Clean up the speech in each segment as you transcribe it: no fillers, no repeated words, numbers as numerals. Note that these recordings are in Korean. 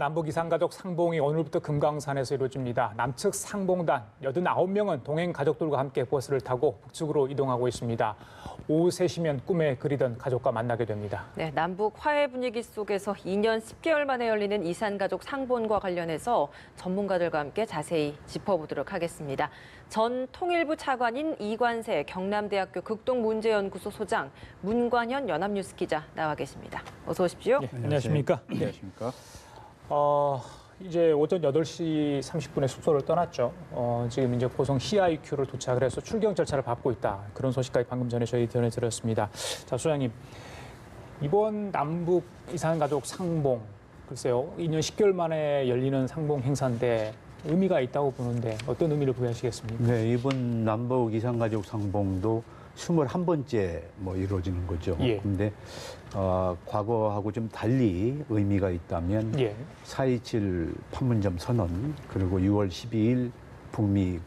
남북 이산가족 상봉이 오늘부터 금강산에서 이루어집니다. 남측 상봉단 89명은 동행 가족들과 함께 버스를 타고 북측으로 이동하고 있습니다. 오후 3시면 꿈에 그리던 가족과 만나게 됩니다. 네, 남북 화해 분위기 속에서 2년 10개월 만에 열리는 이산가족 상봉과 관련해서 전문가들과 함께 자세히 짚어보도록 하겠습니다. 전 통일부 차관인 이관세 경남대학교 극동문제연구소 소장, 문관현 연합뉴스 기자 나와 계십니다. 어서 오십시오. 네, 안녕하십니까? 네. 안녕하십니까? 이제 오전 8시 30분에 숙소를 떠났죠. 지금 이제 고성 CIQ를 도착을 해서 출경 절차를 밟고 있다. 그런 소식까지 방금 전에 저희 전해드렸습니다. 자, 소장님, 이번 남북 이산가족 상봉, 글쎄요, 2년 10개월 만에 열리는 상봉 행사인데 의미가 있다고 보는데 어떤 의미를 부여하시겠습니까? 네, 이번 남북 이산가족 상봉도 21번째 이루어지는 거죠. 예. 근데 과거하고 좀 달리 의미가 있다면 예. 4.27 판문점 선언 그리고 6월 12일 북미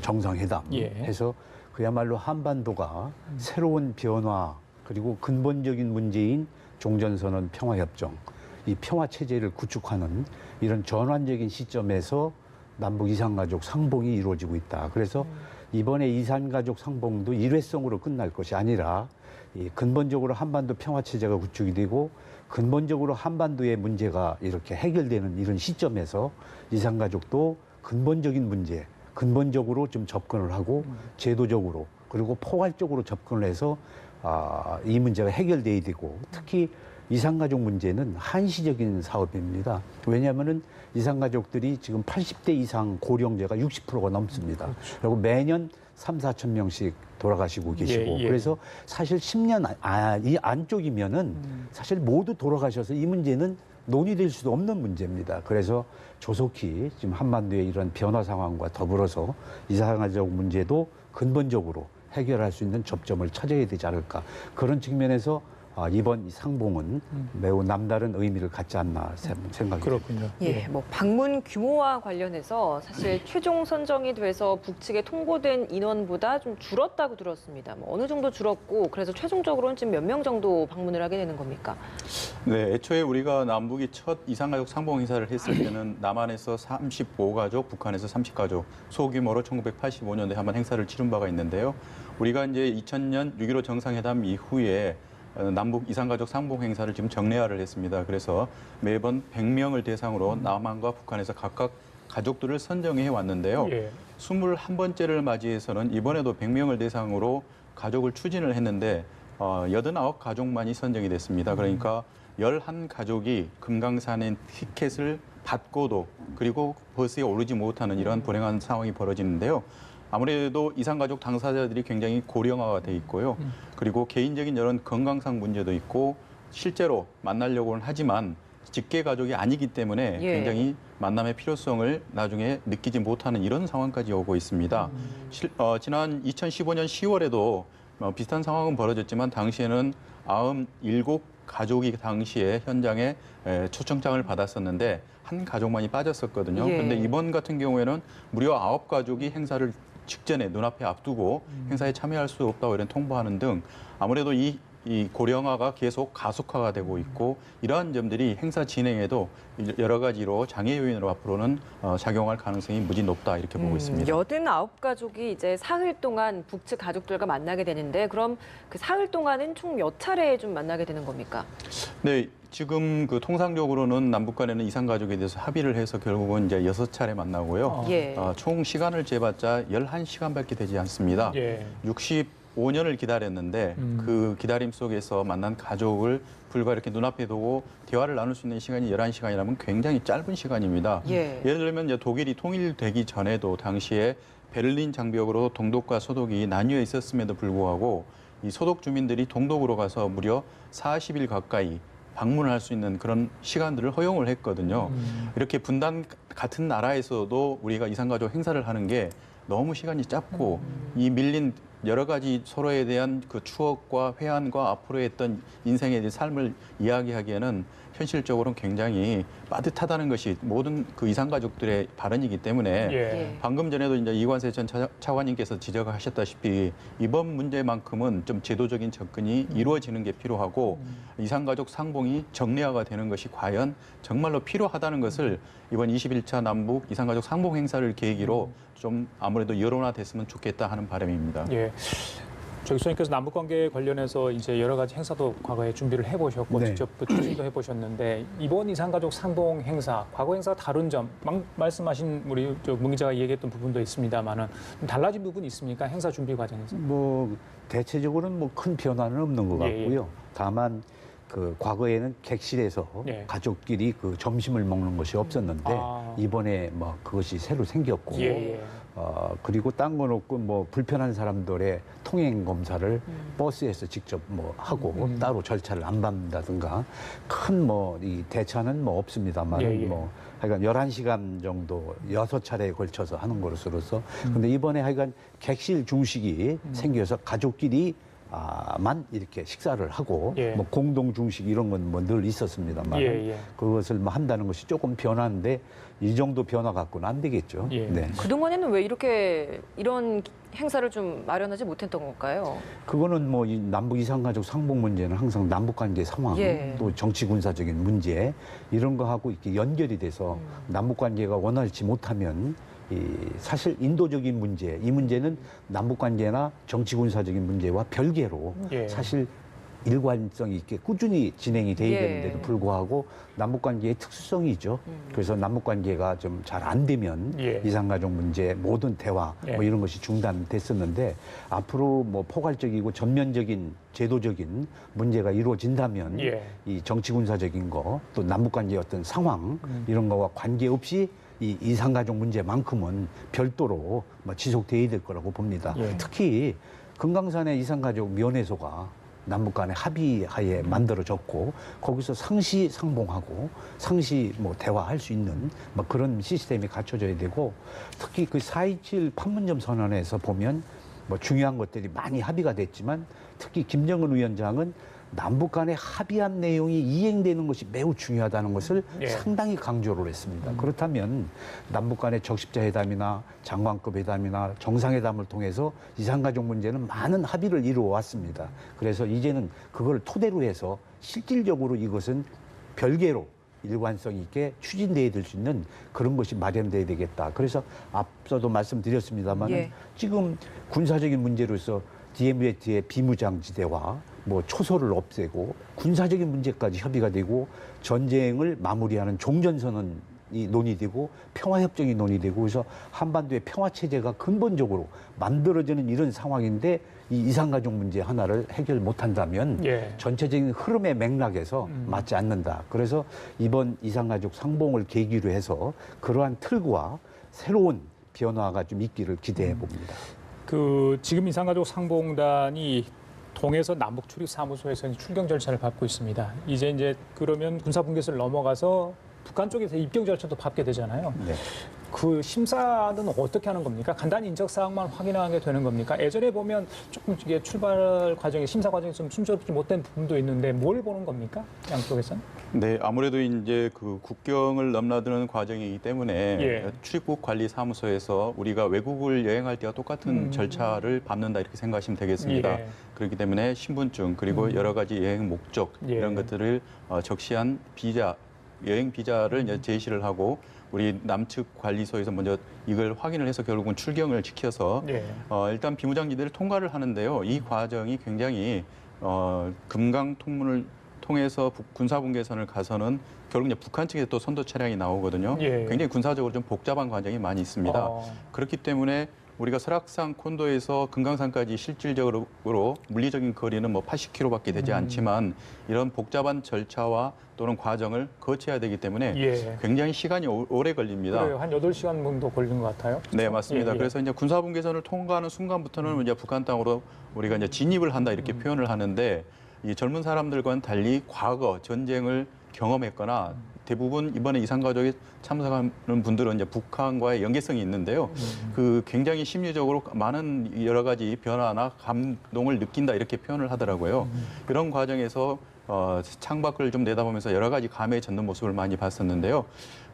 정상회담 예. 해서 그야말로 한반도가 새로운 변화 그리고 근본적인 문제인 종전선언 평화협정 이 평화체제를 구축하는 이런 전환적인 시점에서 남북 이산가족 상봉이 이루어지고 있다. 그래서 이번에 이산가족 상봉도 일회성으로 끝날 것이 아니라 이 근본적으로 한반도 평화체제가 구축이 되고 근본적으로 한반도의 문제가 이렇게 해결되는 이런 시점에서 이산가족도 근본적인 문제, 근본적으로 좀 접근을 하고 제도적으로 그리고 포괄적으로 접근을 해서 이 문제가 해결돼야 되고 특히 이산가족 문제는 한시적인 사업입니다. 왜냐하면은 이산가족들이 지금 80대 이상 고령자가 60%가 넘습니다. 그렇죠. 그리고 매년 3,4천 명씩 돌아가시고 계시고 예, 예. 그래서 사실 10년 이 안쪽이면은 사실 모두 돌아가셔서 이 문제는 논의될 수도 없는 문제입니다. 그래서 조속히 지금 한반도의 이런 변화 상황과 더불어서 이산가족 문제도 근본적으로 해결할 수 있는 접점을 찾아야 되지 않을까. 그런 측면에서 이번 상봉은 매우 남다른 의미를 갖지 않나 생각이 그렇군요. 예, 방문 규모와 관련해서 사실 최종 선정이 돼서 북측에 통보된 인원보다 좀 줄었다고 들었습니다. 어느 정도 줄었고 그래서 최종적으로는 지금 몇 명 정도 방문을 하게 되는 겁니까? 네, 애초에 우리가 남북이 첫 이산가족 상봉 행사를 했을 때는 남한에서 35가족, 북한에서 30가족, 소규모로 1985년도에 한번 행사를 치른 바가 있는데요. 우리가 이제 2000년 6.15 정상회담 이후에 남북 이산가족 상봉 행사를 지금 정례화를 했습니다. 그래서 매번 100명을 대상으로 남한과 북한에서 각각 가족들을 선정해 왔는데요. 예. 21번째를 맞이해서는 이번에도 100명을 대상으로 가족을 추진을 했는데 89가족만이 선정이 됐습니다. 그러니까 11가족이 금강산의 티켓을 받고도 그리고 버스에 오르지 못하는 이러한 불행한 상황이 벌어지는데요. 아무래도 이산가족 당사자들이 굉장히 고령화가 돼 있고요. 그리고 개인적인 이런 건강상 문제도 있고 실제로 만나려고는 하지만 직계 가족이 아니기 때문에 예. 굉장히 만남의 필요성을 나중에 느끼지 못하는 이런 상황까지 오고 있습니다. 지난 2015년 10월에도 비슷한 상황은 벌어졌지만 당시에는 97가족이 당시에 현장에 초청장을 받았었는데 한 가족만이 빠졌었거든요. 그런데 예. 이번 같은 경우에는 무려 9가족이 행사를 직전에 눈앞에 앞두고 행사에 참여할 수 없다고 이런 통보하는 등 아무래도 이 고령화가 계속 가속화가 되고 있고 이러한 점들이 행사 진행에도 여러 가지로 장애 요인으로 앞으로는 작용할 가능성이 무지 높다 이렇게 보고 있습니다. 89가족이 이제 사흘 동안 북측 가족들과 만나게 되는데 그럼 그 사흘 동안은 총 몇 차례 좀 만나게 되는 겁니까? 네, 지금 그 통상적으로는 남북 간에는 이산가족에 대해서 합의를 해서 결국은 이제 6차례 만나고요. 예. 총 시간을 재봤자 11시간밖에 되지 않습니다. 예. 65년을 기다렸는데 그 기다림 속에서 만난 가족을 불과 이렇게 눈앞에 두고 대화를 나눌 수 있는 시간이 11시간이라면 굉장히 짧은 시간입니다. 예. 예를 들면 이제 독일이 통일되기 전에도 당시에 베를린 장벽으로 동독과 소독이 나뉘어 있었음에도 불구하고 이 소독 주민들이 동독으로 가서 무려 40일 가까이 방문할 수 있는 그런 시간들을 허용을 했거든요. 이렇게 분단 같은 나라에서도 우리가 이산가족 행사를 하는 게 너무 시간이 짧고 이 밀린 여러 가지 서로에 대한 그 추억과 회한과 앞으로 했던 인생에 대한 삶을 이야기하기에는 현실적으로는 굉장히 빠듯하다는 것이 모든 그 이산가족들의 발언이기 때문에 예. 방금 전에도 이제 이관세 전 차관님께서 지적하셨다시피 이번 문제만큼은 좀 제도적인 접근이 이루어지는 게 필요하고 이산가족 상봉이 정례화가 되는 것이 과연 정말로 필요하다는 것을 이번 21차 남북 이산가족 상봉 행사를 계기로 좀 아무래도 여론화됐으면 좋겠다 하는 바람입니다. 예. 저기 소장님께서 남북 관계 관련해서 이제 여러 가지 행사도 과거에 준비를 해보셨고 네. 직접 또 추진도 해보셨는데 이번 이산가족 상봉 행사, 과거 행사 다른 점, 말씀하신 우리 문 기자가 얘기했던 부분도 있습니다만은 좀 달라진 부분이 있습니까? 행사 준비 과정에서? 뭐 대체적으로는 뭐 큰 변화는 없는 것 예, 예. 같고요. 다만 그 과거에는 객실에서 예. 가족끼리 그 점심을 먹는 것이 없었는데 아. 이번에 뭐 그것이 새로 생겼고 예. 그리고 딴 건 없고 뭐 불편한 사람들의 통행 검사를 버스에서 직접 뭐 하고 따로 절차를 안 밟는다든가 큰 뭐 이 대차는 뭐 없습니다만 예, 예. 뭐 하여간 11시간 정도 6차례에 걸쳐서 하는 것으로서 근데 이번에 하여간 객실 중식이 생겨서 가족끼리 만 이렇게 식사를 하고 예. 뭐 공동 중식 이런 건 뭐 늘 있었습니다만 예, 예. 그것을 뭐 한다는 것이 조금 변화인데 이 정도 변화 갖고는 안 되겠죠. 예. 네. 그동안에는 왜 이렇게 이런 행사를 좀 마련하지 못했던 걸까요? 그거는 뭐 이 남북 이산가족 상봉 문제는 항상 남북 관계 상황 예. 또 정치 군사적인 문제 이런 거하고 이렇게 연결이 돼서 남북 관계가 원활치 못하면 이 사실 인도적인 문제 이 문제는 남북 관계나 정치 군사적인 문제와 별개로 예. 사실 일관성 있게 꾸준히 진행이 돼야 예. 되는데도 불구하고 남북 관계의 특수성이죠. 그래서 남북 관계가 좀 잘 안 되면 예. 이산가족 문제 모든 대화 예. 뭐 이런 것이 중단됐었는데 앞으로 뭐 포괄적이고 전면적인 제도적인 문제가 이루어진다면 예. 이 정치 군사적인 거 또 남북 관계의 어떤 상황 이런 거와 관계없이 이 이산가족 문제만큼은 별도로 뭐 지속돼야 될 거라고 봅니다. 예. 특히 금강산의 이산가족 면회소가 남북 간의 합의하에 만들어졌고 거기서 상시 상봉하고 상시 뭐 대화할 수 있는 뭐 그런 시스템이 갖춰져야 되고 특히 그 4.27 판문점 선언에서 보면 뭐 중요한 것들이 많이 합의가 됐지만 특히 김정은 위원장은 남북 간의 합의한 내용이 이행되는 것이 매우 중요하다는 것을 예. 상당히 강조를 했습니다. 그렇다면 남북 간의 적십자 회담이나 장관급 회담이나 정상회담을 통해서 이산가족 문제는 많은 합의를 이루어 왔습니다. 그래서 이제는 그걸 토대로 해서 실질적으로 이것은 별개로 일관성 있게 추진돼야 될 수 있는 그런 것이 마련돼야 되겠다. 그래서 앞서도 말씀드렸습니다만 예. 지금 군사적인 문제로서 DMZ의 비무장지대와 뭐 초소를 없애고 군사적인 문제까지 협의가 되고 전쟁을 마무리하는 종전선언이 논의되고 평화협정이 논의되고 그래서 한반도의 평화체제가 근본적으로 만들어지는 이런 상황인데 이 이산가족 문제 하나를 해결 못한다면 예. 전체적인 흐름의 맥락에서 맞지 않는다. 그래서 이번 이산가족 상봉을 계기로 해서 그러한 틀과 새로운 변화가 좀 있기를 기대해 봅니다. 그 지금 이산가족 상봉단이 동해서 남북 출입 사무소에서 출경 절차를 밟고 있습니다. 이제 그러면 군사분계선을 넘어가서 북한 쪽에서 입경 절차도 밟게 되잖아요. 네. 그 심사는 어떻게 하는 겁니까? 간단히 인적 사항만 확인하게 되는 겁니까? 예전에 보면 조금 이게 출발 과정에 심사 과정이 좀 순조롭지 못된 부분도 있는데 뭘 보는 겁니까? 양쪽에서는? 네, 아무래도 이제 그 국경을 넘나드는 과정이기 때문에 예. 출입국 관리 사무소에서 우리가 외국을 여행할 때와 똑같은 절차를 밟는다 이렇게 생각하시면 되겠습니다. 예. 그렇기 때문에 신분증 그리고 여러 가지 여행 목적 예. 이런 것들을 적시한 비자, 여행 비자를 이제 제시를 하고 우리 남측 관리소에서 먼저 이걸 확인을 해서 결국은 출경을 시켜서 예. 일단 비무장지대를 통과를 하는데요. 이 과정이 굉장히 금강 통문을 통해서 군사분계선을 가서는 결국 이제 북한 측에 또 선도 차량이 나오거든요. 예. 굉장히 군사적으로 좀 복잡한 과정이 많이 있습니다. 그렇기 때문에 우리가 설악산 콘도에서 금강산까지 실질적으로 물리적인 거리는 뭐 80km밖에 되지 않지만 이런 복잡한 절차와 또는 과정을 거쳐야 되기 때문에 예. 굉장히 시간이 오래 걸립니다. 그래요. 한 8시간 정도 걸린 것 같아요. 네, 맞습니다. 예, 예. 그래서 이제 군사분계선을 통과하는 순간부터는 이제 북한 땅으로 우리가 이제 진입을 한다 이렇게 표현을 하는데 이 젊은 사람들과는 달리 과거 전쟁을 경험했거나 대부분 이번에 이산가족에 참석하는 분들은 이제 북한과의 연계성이 있는데요. 그 굉장히 심리적으로 많은 여러 가지 변화나 감동을 느낀다 이렇게 표현을 하더라고요. 이런 과정에서 창밖을 좀 내다보면서 여러 가지 감에 젖는 모습을 많이 봤었는데요.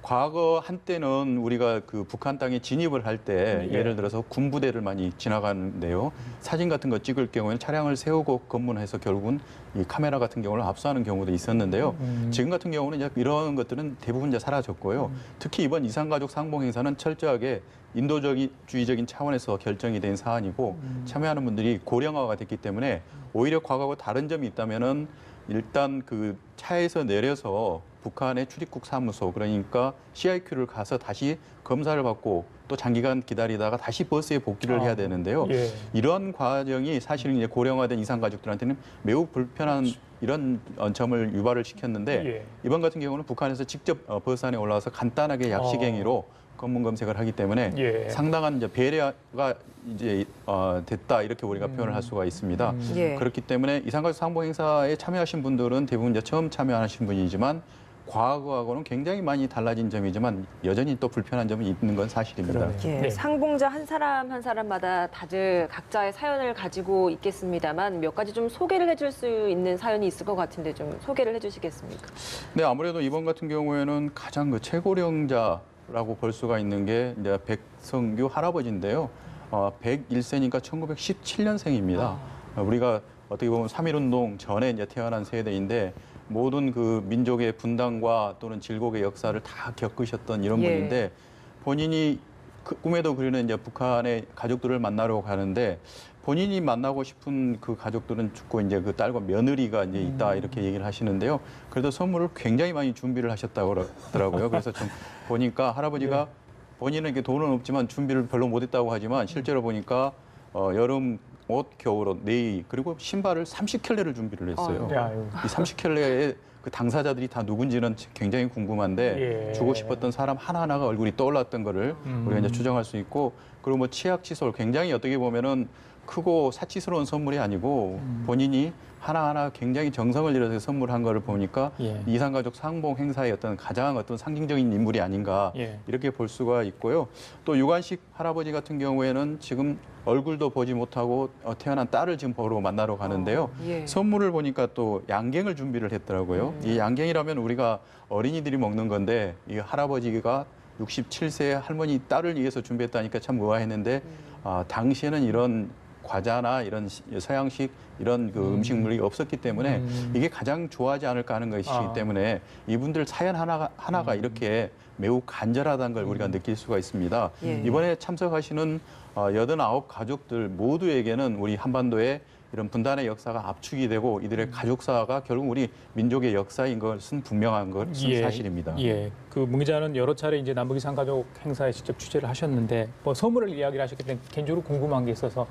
과거 한때는 우리가 그 북한 땅에 진입을 할 때 예를 들어서 군부대를 많이 지나가는데요. 사진 같은 거 찍을 경우에는 차량을 세우고 검문해서 결국은 이 카메라 같은 경우를 압수하는 경우도 있었는데요. 지금 같은 경우는 이제 이런 것들은 대부분 이제 사라졌고요. 특히 이번 이산가족 상봉 행사는 철저하게 인도주의적인 차원에서 결정이 된 사안이고 참여하는 분들이 고령화가 됐기 때문에 오히려 과거와 다른 점이 있다면은 일단 그 차에서 내려서 북한의 출입국 사무소 그러니까 CIQ를 가서 다시 검사를 받고 또 장기간 기다리다가 다시 버스에 복귀를 해야 되는데요. 예. 이런 과정이 사실은 이제 고령화된 이산 가족들한테는 매우 불편한 이런 점을 유발을 시켰는데 예. 이번 같은 경우는 북한에서 직접 버스 안에 올라와서 간단하게 약식행위로 검문 검색을 하기 때문에 예. 상당한 이제 배려가 이제 됐다 이렇게 우리가 표현을 할 수가 있습니다. 예. 그렇기 때문에 이산가족 상봉 행사에 참여하신 분들은 대부분 이제 처음 참여하신 분이지만 과거하고는 굉장히 많이 달라진 점이지만 여전히 또 불편한 점이 있는 건 사실입니다. 그러네요. 예, 네. 상봉자 한 사람 한 사람마다 다들 각자의 사연을 가지고 있겠습니다만 몇 가지 좀 소개를 해줄 수 있는 사연이 있을 것 같은데 좀 소개를 해주시겠습니까? 네, 아무래도 이번 같은 경우에는 가장 그 최고령자라고 볼 수가 있는 게 이제 백성규 할아버지인데요. 101세니까 1917년생입니다. 우리가 어떻게 보면 3.1운동 전에 이제 태어난 세대인데 모든 그 민족의 분단과 또는 질곡의 역사를 다 겪으셨던 이런 예. 분인데 본인이 그 꿈에도 그리는 이제 북한의 가족들을 만나러 가는데 본인이 만나고 싶은 그 가족들은 죽고 이제 그 딸과 며느리가 이제 있다 이렇게 얘기를 하시는데요. 그래도 선물을 굉장히 많이 준비를 하셨다고 그러더라고요. 그래서 좀 보니까 할아버지가 본인은 이게 돈은 없지만 준비를 별로 못했다고 하지만 실제로 보니까 여름 옷, 겨울 옷, 네이 그리고 신발을 30켤레를 준비를 했어요. 네, 아유. 이 30켤레의 그 당사자들이 다 누군지는 굉장히 궁금한데 예. 주고 싶었던 사람 하나하나가 얼굴이 떠올랐던 거를 우리가 이제 추정할 수 있고 그리고 뭐 치약 칫솔 굉장히 어떻게 보면은 크고 사치스러운 선물이 아니고 본인이 하나하나 굉장히 정성을 들여서 선물한 거를 보니까 예. 이산가족 상봉 행사의 어떤 가장 어떤 상징적인 인물이 아닌가 예. 이렇게 볼 수가 있고요. 또 유관식 할아버지 같은 경우에는 지금 얼굴도 보지 못하고 태어난 딸을 지금 보러 만나러 가는데요. 예. 선물을 보니까 또 양갱을 준비를 했더라고요. 이 양갱이라면 우리가 어린이들이 먹는 건데 이 할아버지가 67세 할머니 딸을 위해서 준비했다니까 참 의아했는데 당시에는 이런 과자나 이런 서양식 이런 그 음식물이 없었기 때문에 이게 가장 좋아하지 않을까 하는 것이기 때문에 이분들 사연 하나가 이렇게 매우 간절하다는 걸 우리가 느낄 수가 있습니다. 예. 이번에 참석하시는 89 가족들 모두에게는 우리 한반도의 이런 분단의 역사가 압축이 되고 이들의 가족사가 결국 우리 민족의 역사인 것은 분명한 것은 사실입니다. 예. 그 문 기자는 여러 차례 이제 남북 이산 가족 행사에 직접 취재를 하셨는데 뭐 선물을 이야기를 하셨기 때문에 개인적으로 궁금한 게 있어서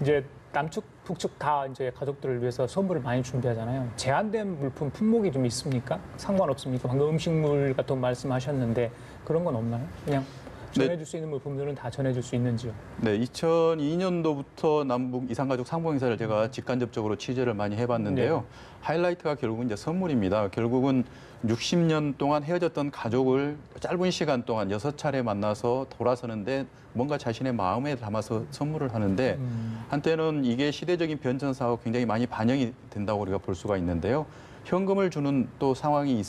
이제 남측 북측 다 이제 가족들을 위해서 선물을 많이 준비하잖아요. 제한된 물품 품목이 좀 있습니까? 상관없습니까? 방금 음식물 같은 말씀하셨는데 그런 건 없나요? 그냥 전해줄 수 있는 물품들은 다 전해줄 수 있는지요? 네, 2002년도부터 남북 이산가족 상봉 행사를 제가 직간접적으로 취재를 많이 해봤는데요. 하이라이트가 결국은 이제 선물입니다. 결국은 60년 동안 헤어졌던 가족을 짧은 시간 동안 6차례 만나서 돌아서는데 뭔가 자신의 마음에 담아서 선물을 하는데 한때는 이게 시대적인 변천사하고 굉장히 많이 반영이 된다고 우리가 볼 수가 있는데요. 현금을 주는 또 상황이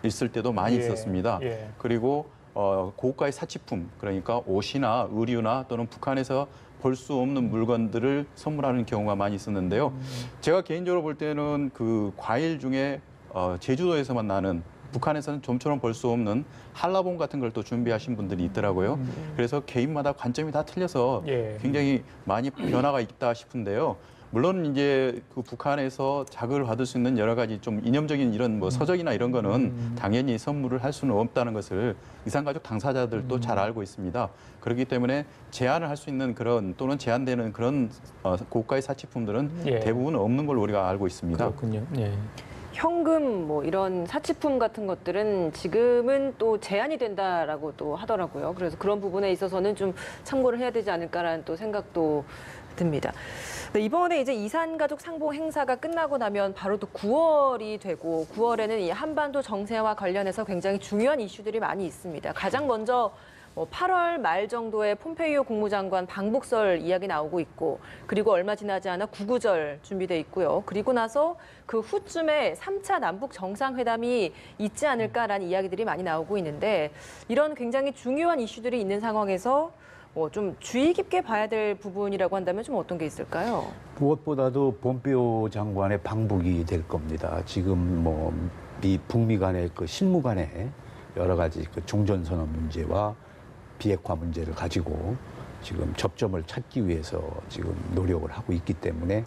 있을 때도 많이 있었습니다. 예. 그리고 고가의 사치품, 그러니까 옷이나 의류나 또는 북한에서 볼 수 없는 물건들을 선물하는 경우가 많이 있었는데요. 제가 개인적으로 볼 때는 그 과일 중에 제주도에서만 나는 북한에서는 좀처럼 볼 수 없는 한라봉 같은 걸 또 준비하신 분들이 있더라고요. 그래서 개인마다 관점이 다 틀려서 예. 굉장히 많이 변화가 있다 싶은데요. 물론 이제 그 북한에서 자극을 받을 수 있는 여러 가지 좀 이념적인 이런 뭐 서적이나 이런 거는 당연히 선물을 할 수는 없다는 것을 이산가족 당사자들도 잘 알고 있습니다. 그렇기 때문에 제한을 할 수 있는 그런 또는 제한되는 그런 고가의 사치품들은 예. 대부분 없는 걸로 우리가 알고 있습니다. 그렇군요. 예. 현금 뭐 이런 사치품 같은 것들은 지금은 또 제한이 된다라고 또 하더라고요. 그래서 그런 부분에 있어서는 좀 참고를 해야 되지 않을까라는 또 생각도 듭니다. 네, 이번에 이제 이산가족 상봉 행사가 끝나고 나면 바로 또 9월이 되고 9월에는 이 한반도 정세와 관련해서 굉장히 중요한 이슈들이 많이 있습니다. 가장 먼저 8월 말 정도에 폼페이오 국무장관 방북설 이야기 나오고 있고 그리고 얼마 지나지 않아 구구절 준비돼 있고요. 그리고 나서 그 후쯤에 3차 남북 정상회담이 있지 않을까라는 이야기들이 많이 나오고 있는데 이런 굉장히 중요한 이슈들이 있는 상황에서 좀 주의 깊게 봐야 될 부분이라고 한다면 좀 어떤 게 있을까요? 무엇보다도 폼페이오 장관의 방북이 될 겁니다. 지금 뭐 북미 간의 그 실무 간의 여러 가지 그 종전선언 문제와 비핵화 문제를 가지고 지금 접점을 찾기 위해서 지금 노력을 하고 있기 때문에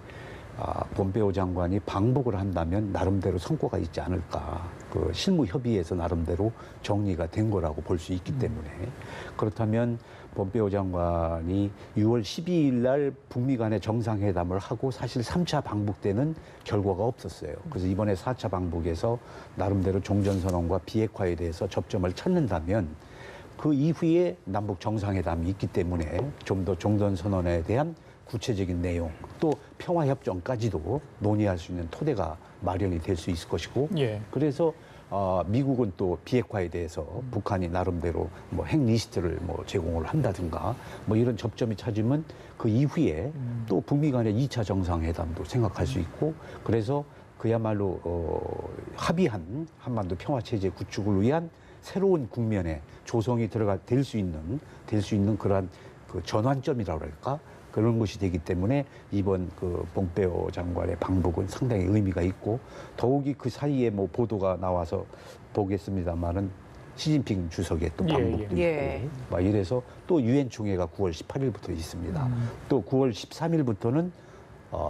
폼페이오 장관이 방북을 한다면 나름대로 성과가 있지 않을까. 그 실무 협의에서 나름대로 정리가 된 거라고 볼 수 있기 때문에 그렇다면 폼페이오 장관이 6월 12일 날 북미 간의 정상회담을 하고 사실 3차 방북 때는 결과가 없었어요. 그래서 이번에 4차 방북에서 나름대로 종전선언과 비핵화에 대해서 접점을 찾는다면 그 이후에 남북 정상회담이 있기 때문에 좀 더 종전선언에 대한 구체적인 내용 또 평화협정까지도 논의할 수 있는 토대가 마련이 될 수 있을 것이고 예. 그래서 미국은 또 비핵화에 대해서 북한이 나름대로 뭐 핵 리스트를 뭐 제공을 한다든가 뭐 이런 접점이 찾으면 그 이후에 또 북미 간의 2차 정상회담도 생각할 수 있고 그래서 그야말로 합의한 한반도 평화체제 구축을 위한 새로운 국면에 조성이 될 수 있는 그러한 그 전환점이라고 할까 그런 것이 되기 때문에 이번 그 폼페이오 장관의 방북은 상당히 의미가 있고 더욱이 그 사이에 뭐 보도가 나와서 보겠습니다만은 시진핑 주석의 또 방북도 예. 있고 막 이래서 또 유엔 총회가 9월 18일부터 있습니다. 또 9월 13일부터는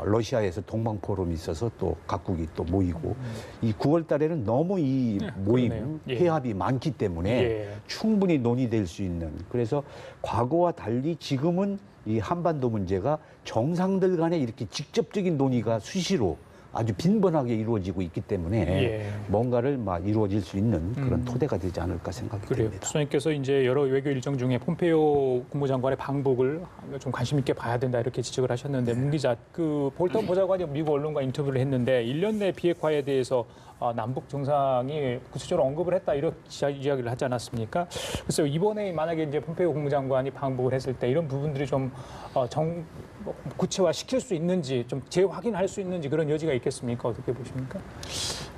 러시아에서 동방 포럼이 있어서 또 각국이 또 모이고 이 9월 달에는 너무 이 모임 그러네요. 예. 회합이 많기 때문에 예. 충분히 논의될 수 있는 그래서 과거와 달리 지금은 이 한반도 문제가 정상들 간에 이렇게 직접적인 논의가 수시로 아주 빈번하게 이루어지고 있기 때문에 예. 뭔가를 막 이루어질 수 있는 그런 토대가 되지 않을까 생각이 그래요. 됩니다. 수석님께서 이제 여러 외교 일정 중에 폼페이오 국무장관의 방북을 좀 관심 있게 봐야 된다 이렇게 지적을 하셨는데 문 기자, 그 볼턴 보좌관이 미국 언론과 인터뷰를 했는데 1년 내 비핵화에 대해서 남북 정상이 구체적으로 언급을 했다 이렇게 이야기를 하지 않았습니까? 그래서 이번에 만약에 이제 폼페이오 국무장관이 방북을 했을 때 이런 부분들이 좀 구체화 시킬 수 있는지 좀 재확인할 수 있는지 그런 여지가 있겠습니까? 어떻게 보십니까?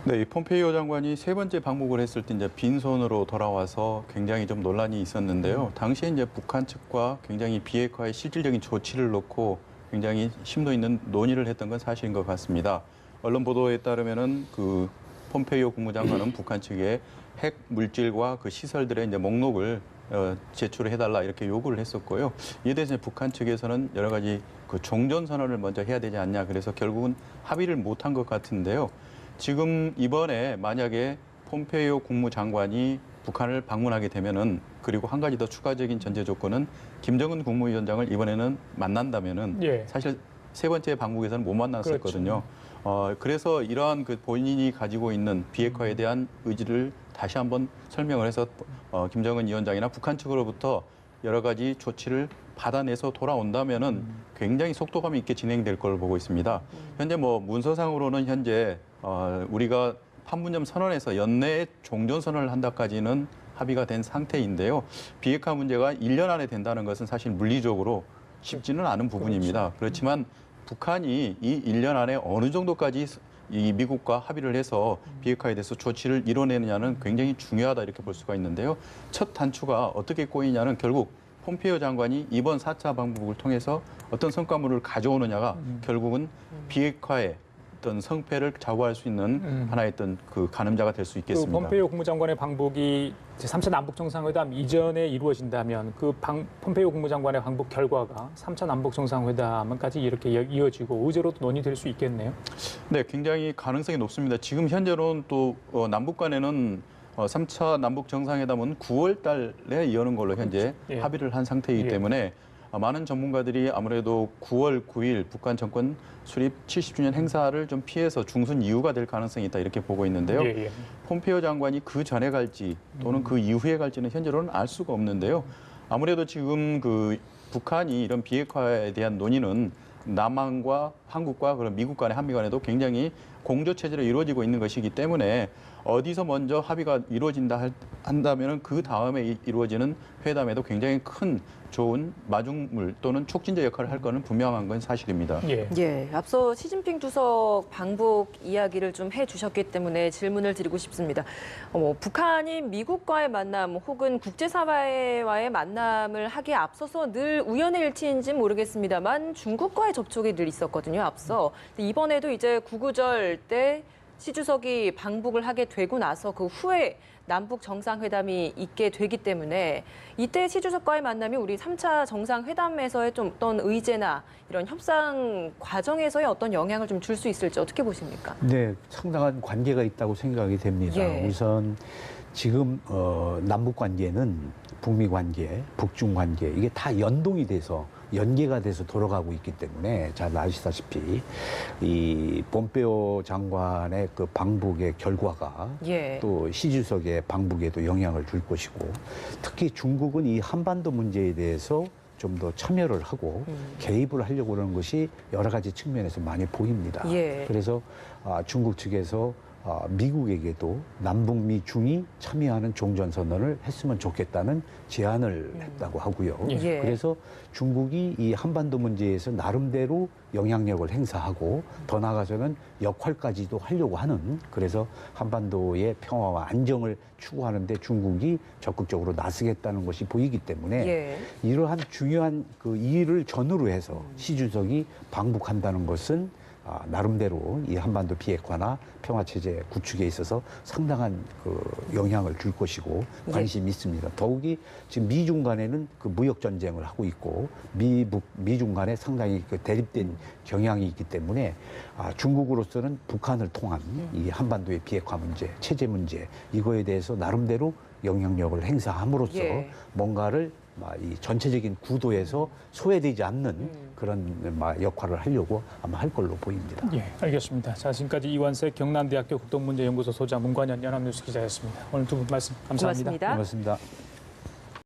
네, 이 폼페이오 장관이 세 번째 방북을 했을 때 이제 빈손으로 돌아와서 굉장히 좀 논란이 있었는데요. 당시에 이제 북한 측과 굉장히 비핵화의 실질적인 조치를 놓고 굉장히 심도 있는 논의를 했던 건 사실인 것 같습니다. 언론 보도에 따르면은 그 폼페이오 국무장관은 북한 측에 핵 물질과 그 시설들의 이제 목록을 제출해달라 이렇게 요구를 했었고요. 이에 대해서 북한 측에서는 여러 가지 그 종전 선언을 먼저 해야 되지 않냐 그래서 결국은 합의를 못한 것 같은데요. 지금 이번에 만약에 폼페이오 국무장관이 북한을 방문하게 되면은 그리고 한 가지 더 추가적인 전제 조건은 김정은 국무위원장을 이번에는 만난다면은 예. 사실 세 번째 방북에서는 못 만났었거든요. 그래서 이러한 그 본인이 가지고 있는 비핵화에 대한 의지를 다시 한번 설명을 해서 김정은 위원장이나 북한 측으로부터 여러 가지 조치를 받아내서 돌아온다면은 굉장히 속도감 있게 진행될 걸 보고 있습니다. 현재 뭐 문서상으로는 현재 우리가 판문점 선언에서 연내에 종전 선언을 한다까지는 합의가 된 상태인데요. 비핵화 문제가 1년 안에 된다는 것은 사실 물리적으로 쉽지는 않은 부분입니다. 그렇지만 북한이 이 1년 안에 어느 정도까지 이 미국과 합의를 해서 비핵화에 대해서 조치를 이뤄내느냐는 굉장히 중요하다 이렇게 볼 수가 있는데요. 첫 단추가 어떻게 꼬이냐는 결국 폼페이오 장관이 이번 4차 방북을 통해서 어떤 성과물을 가져오느냐가 결국은 비핵화의 어떤 성패를 좌우할 수 있는 하나의 어떤 그 가늠자가 될 수 그 있겠습니다. 폼페이오 국무장관의 방북이 3차 남북 정상회담 이전에 이루어진다면 그 폼페이오 국무장관의 방북 결과가 3차 남북 정상회담까지 이렇게 이어지고 의제로도 논의될 수 있겠네요. 네, 굉장히 가능성이 높습니다. 지금 현재로는 또 남북 간에는 3차 남북 정상회담은 9월 달에 여는 걸로 현재 예. 합의를 한 상태이기 예. 때문에 많은 전문가들이 아무래도 9월 9일 북한 정권 수립 70주년 행사를 좀 피해서 중순 이후가 될 가능성이 있다 이렇게 보고 있는데요. 예, 예. 폼페이오 장관이 그 전에 갈지 또는 그 이후에 갈지는 현재로는 알 수가 없는데요. 아무래도 지금 그 북한이 이런 비핵화에 대한 논의는 남한과 한국과 그런 미국 간의 한미 간에도 굉장히 공조 체제로 이루어지고 있는 것이기 때문에 어디서 먼저 합의가 이루어진다 한다면은 그 다음에 이루어지는 회담에도 굉장히 큰 좋은 마중물 또는 촉진제 역할을 할 거는 분명한 건 사실입니다. 예. 예, 앞서 시진핑 주석 방북 이야기를 좀 해주셨기 때문에 질문을 드리고 싶습니다. 북한이 미국과의 만남 혹은 국제사회와의 만남을 하기에 앞서서 늘 우연의 일치인지 모르겠습니다만 중국과의 접촉이 늘 있었거든요, 앞서. 이번에도 이제 구구절 때 시 주석이 방북을 하게 되고 나서 그 후에 남북 정상회담이 있게 되기 때문에 이때 시 주석과의 만남이 우리 3차 정상회담에서의 좀 어떤 의제나 이런 협상 과정에서의 어떤 영향을 좀 줄 수 있을지 어떻게 보십니까? 네, 상당한 관계가 있다고 생각이 됩니다. 예. 우선 지금 남북 관계는 북미 관계, 북중 관계 이게 다 연동이 돼서 연계가 돼서 돌아가고 있기 때문에 잘 아시다시피 이 폼페오 장관의 그 방북의 결과가 예. 또 시 주석의 방북에도 영향을 줄 것이고 특히 중국은 이 한반도 문제에 대해서 좀 더 참여를 하고 개입을 하려고 그러는 것이 여러 가지 측면에서 많이 보입니다. 예. 그래서 중국 측에서 미국에게도 남북미 중이 참여하는 종전선언을 했으면 좋겠다는 제안을 했다고 하고요. 예. 그래서 중국이 이 한반도 문제에서 나름대로 영향력을 행사하고 더 나아가서는 역할까지도 하려고 하는 그래서 한반도의 평화와 안정을 추구하는데 중국이 적극적으로 나서겠다는 것이 보이기 때문에 예. 이러한 중요한 그 일을 전후로 해서 시 주석이 방북한다는 것은 나름대로 이 한반도 비핵화나 평화체제 구축에 있어서 상당한 그 영향을 줄 것이고 관심이 있습니다. 더욱이 지금 미중 간에는 그 무역 전쟁을 하고 있고 미중 간에 상당히 그 대립된 경향이 있기 때문에 중국으로서는 북한을 통한 이 한반도의 비핵화 문제, 체제 문제 이거에 대해서 나름대로 영향력을 행사함으로써 예. 뭔가를 이 전체적인 구도에서 소외되지 않는 그런 역할을 하려고 아마 할 걸로 보입니다. 예, 알겠습니다. 자, 지금까지 이완세 경남대학교 국동문제연구소 소장 문관현 연합뉴스 기자였습니다. 오늘 두 분 말씀 감사합니다. 고맙습니다. 고맙습니다.